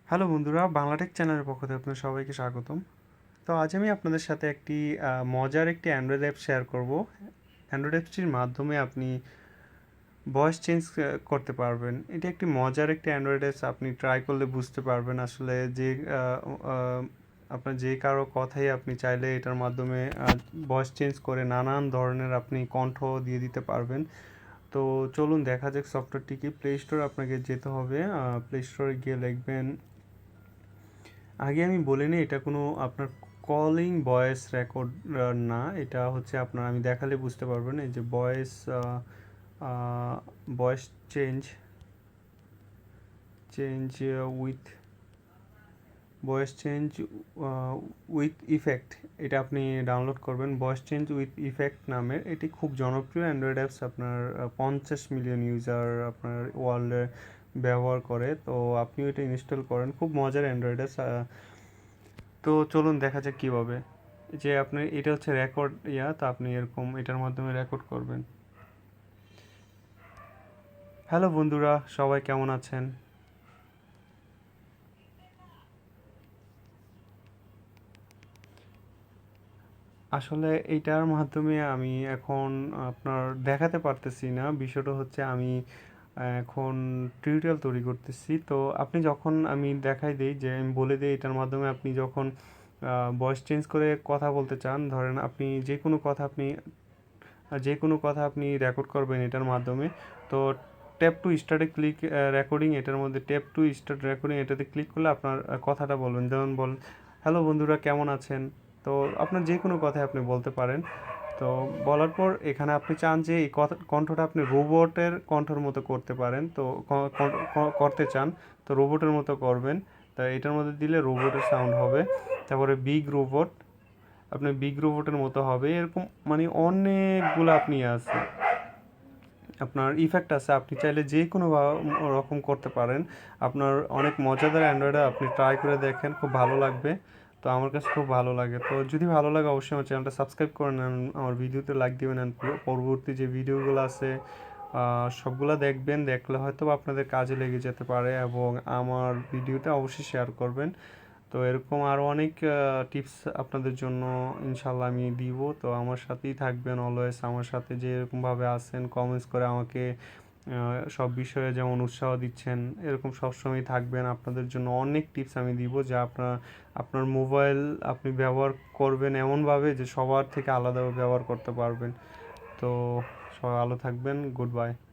Hello বন্ধুরা, বাংলাটেক চ্যানেলের পক্ষ থেকে আপনাদের সবাইকে স্বাগতম। তো আজ আমি আপনাদের সাথে মজার একটি অ্যান্ড্রয়েড অ্যাপ শেয়ার করব। অ্যান্ড্রয়েড অ্যাপসটির মাধ্যমে আপনি ভয়েস চেঞ্জ করতে পারবেন। এটি একটি মজার একটি অ্যান্ড্রয়েড অ্যাপস। আপনি ট্রাই করলে বুঝতে পারবেন আসলে যে আপনার যে কারো কথাই আপনি চাইলে এটার মাধ্যমে ভয়েস চেঞ্জ করে নানান ধরনের আপনি কণ্ঠ দিয়ে দিতে পারবেন। তো চলুন দেখা যাক সফটওয়্যারটি কি। প্লে স্টোরে আপনাকে যেতে হবে। প্লে স্টোরে গিয়ে লিখবেন, আগে আমি বলে নিই, এটা কোনো আপনার কলিং ভয়েস রেকর্ড না। এটা হচ্ছে আপনার, আমি দেখালে বুঝতে পারবেন, এই যে voice change change with voice change with effect, এটা আপনি ডাউনলোড করবেন। ভয়েস চেঞ্জ উইথ ইফেক্ট নামের এটি খুব জনপ্রিয় অ্যান্ড্রয়েড অ্যাপস। আপনার 50 মিলিয়ন ইউজার আপনার ওয়ার্ল্ডে ব্যবহার করে। তো আপনিও এটা ইনস্টল করেন, খুব মজার অ্যান্ড্রয়েড অ্যাপস। তো চলুন দেখা যাক কীভাবে। যে আপনি, এটা হচ্ছে রেকর্ড তো আপনি এরকম এটার মাধ্যমে রেকর্ড করবেন। হ্যালো বন্ধুরা, সবাই কেমন আছেন? আসলে এইটার মাধ্যমে আমি এখন আপনার দেখাতে পারতেছি না। বিষয়টা হচ্ছে আমি এখন টিউটোরিয়াল তৈরি করতেছি। তো আপনি যখন, আমি দেখাই দিই, যে আমি বলে দিই এটার মাধ্যমে আপনি যখন ভয়েস চেঞ্জ করে কথা বলতে চান, ধরেন আপনি যে কোনো কথা আপনি রেকর্ড করবেন এটার মাধ্যমে। তো ট্যাপ টু স্টার্টে ক্লিক রেকর্ডিং, এটার মধ্যে ট্যাপ টু স্টার্ট রেকর্ডিং, এটাতে ক্লিক করলে আপনার কথাটা বলবেন। যেমন বলেন, হ্যালো বন্ধুরা কেমন আছেন। তো আপনার যে কোনো কথাই আপনি বলতে পারেন। তো বলার পর এখানে আপনি চান যে এই কথা কণ্ঠটা আপনি রোবটের কণ্ঠের মতো করতে পারেন, তো করতে চান, তো রোবটের মতো করবেন। তা এটার মধ্যে দিলে রোবটের সাউন্ড হবে। তারপরে বিগ রোবট, আপনি বিগ রোবটের মতো হবে, এরকম মানে অনেকগুলো আপনি আছে, আপনার ইফেক্ট আছে। আপনি চাইলে যে কোনো রকম করতে পারেন। আপনার অনেক মজাদার অ্যান্ড্রয়েডে, আপনি ট্রাই করে দেখেন, খুব ভালো লাগবে। তো আমার কাছে খুব ভালো লাগে। তো যদি ভালো লাগে অবশ্যই আমার চ্যানেলটা সাবস্ক্রাইব করে নেন, আমার ভিডিওতে লাইক দিবেন, পরবর্তী যে ভিডিওগুলো আছে সবগুলো দেখবেন। দেখলে হয়তো আপনাদের কাজে লেগে যেতে পারে, এবং আমার ভিডিওটা অবশ্যই শেয়ার করবেন। তো এরকম আরও অনেক টিপস আপনাদের জন্য ইনশাল্লাহ আমি দিব। তো আমার সাথেই থাকবেন অলওয়েজ। আমার সাথে যে এরকমভাবে আছেন, কমেন্টস করে আমাকে সব বিষয়ে যেমন উৎসাহ দিচ্ছেন, এরকম সবসময় থাকবেন। আপনাদের জন্য অনেক টিপস আমি দিব, যা আপনার মোবাইল আপনি ব্যবহার করবেন এমনভাবে যে সবার থেকে আলাদাভাবে ব্যবহার করতে পারবেন। তো সবাই ভালো থাকবেন। Good bye.